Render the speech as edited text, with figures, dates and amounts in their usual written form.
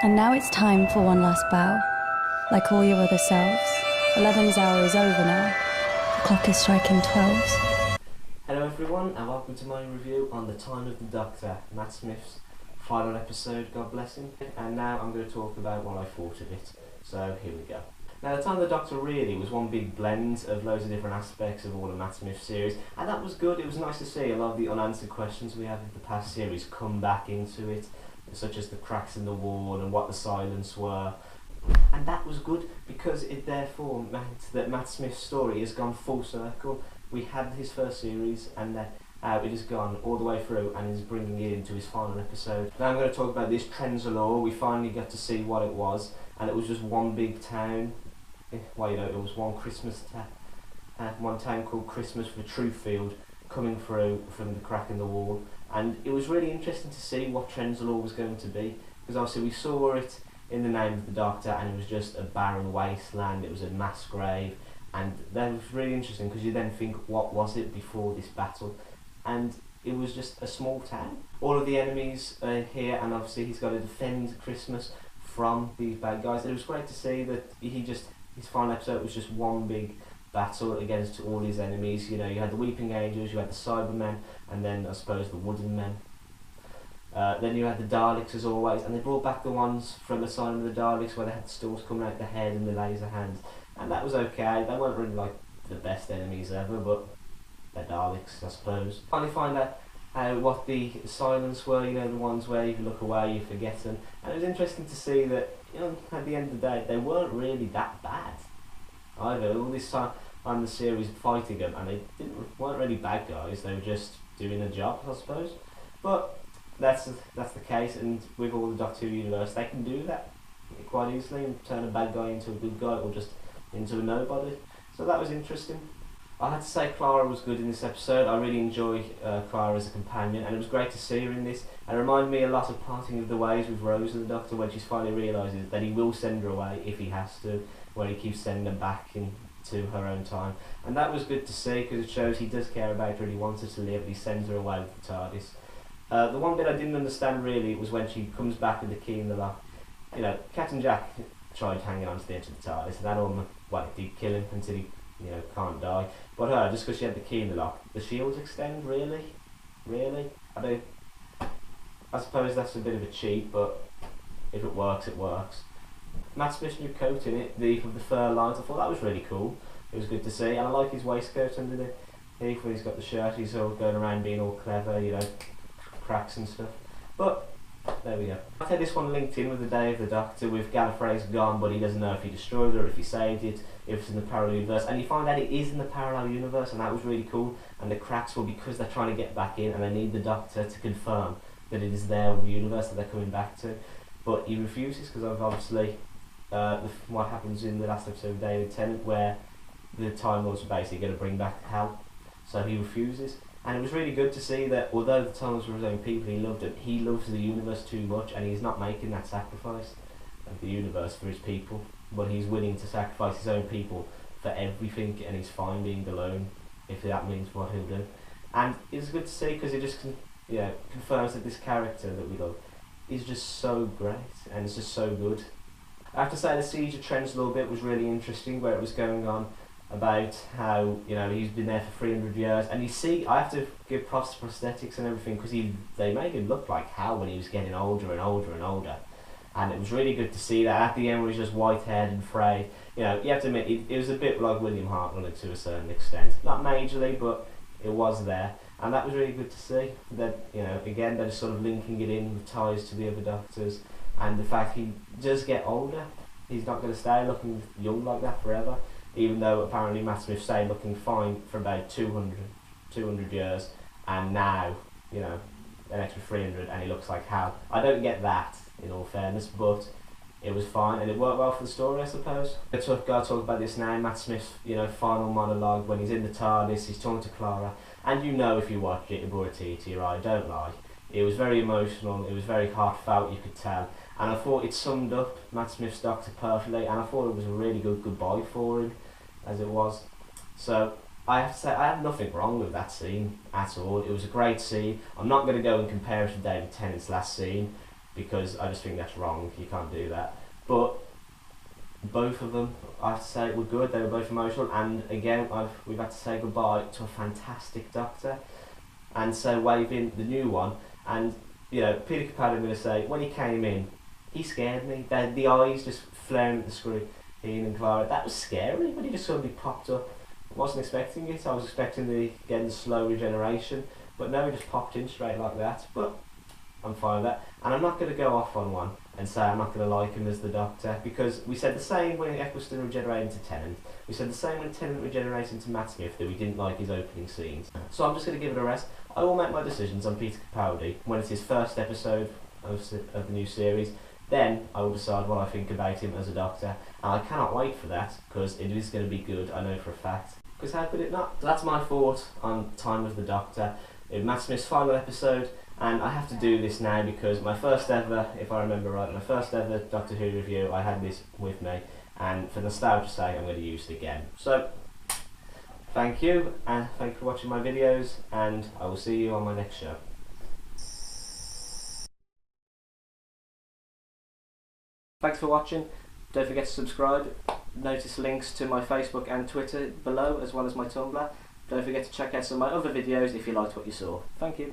And now it's time for one last bow. Like all your other selves, 11's hour is over now. The clock is striking 12's. Hello everyone, and welcome to my review on The Time of the Doctor, Matt Smith's final episode, God bless him. And now I'm going to talk about what I thought of it. So here we go. Now, The Time of the Doctor really was one big blend of loads of different aspects of all the Matt Smith series, and that was good. It was nice to see a lot of the unanswered questions we had in the past series come back into it, such as the cracks in the wall and what the silence were. And that was good because it therefore meant that Matt Smith's story has gone full circle. We had his first series and then it has gone all the way through and is bringing it into his final episode. Now I'm going to talk about this Trenzalore. We finally got to see what it was, and it was just one big town. Well, it was one one town called Christmas for Truefield coming through from the crack in the wall, and it was really interesting to see what Trenzalore was going to be, because obviously we saw it in The Name of the Doctor and it was just a barren wasteland, it was a mass grave, and that was really interesting because you then think, what was it before this battle? And it was just a small town. All of the enemies are here, and obviously he's got to defend Christmas from these bad guys. It was great to see that his final episode was just one big battle against all his enemies. You had the Weeping Angels, you had the Cybermen, and then I suppose the Wooden Men. Then you had the Daleks as always, and they brought back the ones from Asylum of the Daleks where they had the stalks coming out the head and the laser hands, and that was okay. They weren't really like the best enemies ever, but they're Daleks, I suppose. Finally find out what the silence were, the ones where you look away, you forget them, and it was interesting to see that at the end of the day they weren't really that bad either. All this time on the series fighting them, and they weren't really bad guys, they were just doing a job, I suppose. But that's the case, and with all the Doctor Who universe they can do that quite easily and turn a bad guy into a good guy or just into a nobody. So that was interesting. I had to say Clara was good in this episode. I really enjoy Clara as a companion, and it was great to see her in this. And it reminded me a lot of Parting of the Ways with Rose and the Doctor, when she finally realises that he will send her away if he has to, where he keeps sending her back into her own time. And that was good to see because it shows he does care about her and he wants her to live, and he sends her away with the TARDIS. The one bit I didn't understand really was when she comes back with the key in the lock. Captain Jack tried hanging on to the edge of the TARDIS, and that almost, it did kill him until he can't die. But her, just because she had the key in the lock, the shields extend, really? I suppose that's a bit of a cheat, but if it works, it works. Matt Smith's new coat in it, the fur lines, I thought that was really cool. It was good to see, and I like his waistcoat underneath when he's got the shirt. He's all going around being all clever, cracks and stuff. But there we go. I had this one linked in with the Day of the Doctor, with Gallifrey's gone, but he doesn't know if he destroyed it or if he saved it, if it's in the parallel universe, and you find out it is in the parallel universe, and that was really cool. And the cracks were because they're trying to get back in and they need the Doctor to confirm that it is their universe that they're coming back to, but he refuses because of obviously what happens in the last episode of David Tennant, where the Time Lords are basically going to bring back hell, so he refuses. And it was really good to see that although the Time Lords were his own people, he loved it. He loves the universe too much, and he's not making that sacrifice of the universe for his people, but he's willing to sacrifice his own people for everything, and he's fine being alone if that means what he'll do. And it's good to see because it just confirms that this character that we love is just so great and it's just so good. I have to say the Siege of Trenzalore bit was really interesting, where it was going on about how he's been there for 300 years, and you see, I have to give props to prosthetics and everything, because they made him look like hell when he was getting older and older and older, and it was really good to see that. At the end, where he's just white-haired and frayed, you have to admit it was a bit like William Hartnell to a certain extent, not majorly, but it was there, and that was really good to see. That again, they're just sort of linking it in with ties to the other Doctors, and the fact he does get older. He's not going to stay looking young like that forever, even though apparently Matt Smith stayed looking fine for about 200 years, and now, an extra 300 and he looks like hell. I don't get that, in all fairness, but it was fine and it worked well for the story, I suppose. I've got to talk about this now. Matt Smith's final monologue when he's in the TARDIS, he's talking to Clara, and if you watched it, it brought a tear to your eye, don't lie. It was very emotional, it was very heartfelt, you could tell, and I thought it summed up Matt Smith's Doctor perfectly, and I thought it was a really good goodbye for him, as it was. So I have to say, I have nothing wrong with that scene at all. It was a great scene. I'm not going to go and compare it to David Tennant's last scene, because I just think that's wrong. You can't do that. But both of them, I have to say, were good. They were both emotional, and again, we've had to say goodbye to a fantastic Doctor. And so waving the new one, and you know, Peter Capaldi, I'm going to say, when he came in, he scared me. The eyes just flaring at the screen, and Clara, that was scary when he just suddenly popped up. I wasn't expecting it. I was expecting the slow regeneration, but no, he just popped in straight like that. But I'm fine with that, and I'm not going to go off on one and say I'm not going to like him as the Doctor, because we said the same when Eccleston regenerated into Tennant. We said the same when Tennant regenerated into Matt Smith, that we didn't like his opening scenes. So I'm just going to give it a rest. I will make my decisions on Peter Capaldi when it's his first episode of the new series. Then I will decide what I think about him as a Doctor, and I cannot wait for that, because it is going to be good, I know for a fact. Because how could it not? So that's my thought on Time of the Doctor, Matt Smith's final episode. And I have to do this now because my first ever, if I remember right, my first ever Doctor Who review, I had this with me, and for nostalgia's sake I'm going to use it again. So, thank you, and thank you for watching my videos, and I will see you on my next show. Thanks for watching. Don't forget to subscribe. Notice links to my Facebook and Twitter below, as well as my Tumblr. Don't forget to check out some of my other videos if you liked what you saw. Thank you.